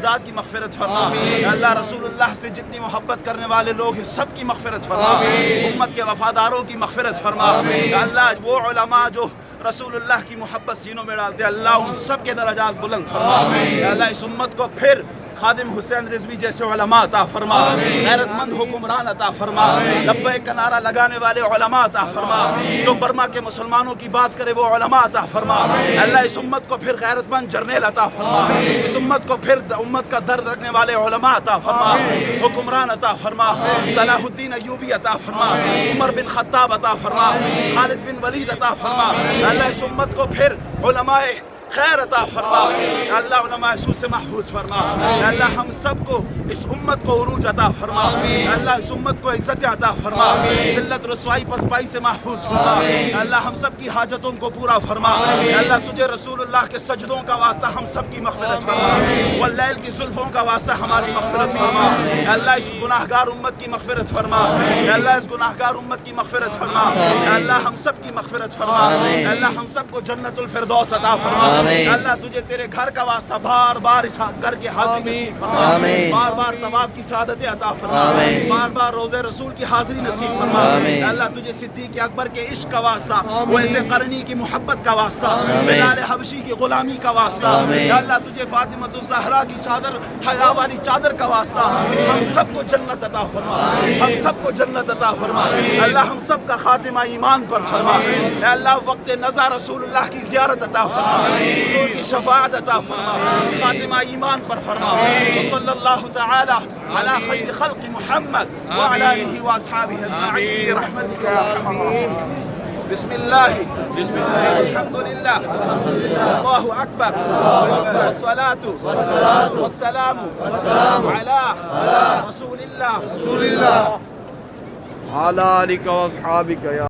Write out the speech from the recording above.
والدات کی مغفرت فرما یا اللہ رسول اللہ سے جتنی محبت کرنے والے لوگ ہیں سب کی مغفرت فرما امت کے وفاداروں کی مغفرت فرما یا اللہ وہ علماء جو رسول اللہ کی محبت سینوں میں ڈالتے اللہ ان سب کے درجات بلند فرما یا اللہ اس امت کو پھر خادم حسین رضوی جیسے علماء عطا فرما غیرت مند حکمران عطا فرما لبیک کا نعرہ لگانے والے علماء عطا فرما جو برما کے مسلمانوں کی بات کرے وہ علماء عطا فرما اللہ اس امت کو پھر غیرت مند جرنیل عطا فرما اس امت کو پھر امت کا درد رکھنے والے علماء عطا فرما حکمران عطا فرما صلاح الدین ایوبی عطا فرما عمر بن خطاب عطا فرما خالد بن ولید عطا فرما اللہ اس امت کو پھر علماء خیر عطا فرما یا اللہ علماء سو سے محفوظ فرما یا اللہ ہم سب کو اس امت کو عروج عطا فرما یا اللہ اس امت کو عزت عطا فرما ذلت رسوائی پسپائی سے محفوظ فرما یا اللہ ہم سب کی حاجتوں کو پورا فرما یا اللہ تجھے رسول اللہ کے سجدوں کا واسطہ ہم سب کی مغفرت فرما واللیل کی زلفوں کا واسطہ ہماری مغفرت فرما یا اللہ اس گناہگار امت کی مغفرت فرما یا اللہ اس گناہگار امت کی مغفرت فرما یا اللہ ہم سب کی مغفرت فرما یا اللہ ہم سب کو جنت الفردوس عطا فرما اللہ تجھے تیرے گھر کا واسطہ بار بار اس گھر کے حاضری نصیب فرما بار بار طواف کی سعادت عطا فرما بار بار روزے رسول کی حاضری نصیب فرما اللہ تجھے صدیق اکبر کے عشق کا واسطہ ویسے قرنی کی محبت کا واسطہ بلال حبشی کی غلامی کا واسطہ یا اللہ تجھے فاطمہ الزہرا کی چادر حیا والی چادر کا واسطہ ہم سب کو جنت عطا فرما ہم سب کو جنت عطا فرما اللہ ہم سب کا خاتمہ ایمان پر فرما یا اللہ وقت نزا رسول اللہ کی زیارت عطا فرما حضور کی شفاعت عطا فرما خاتمہ ایمان پر فرما وصلی اللہ تعالی علی خیر خلق محمد وعلی آلہ واصحابہ اجمعین برحمتک یا ارحم الراحمین بسم اللہ الحمدللہ اللہ اکبر والصلاة والسلام علی رسول اللہ علی آلک و اصحابک یا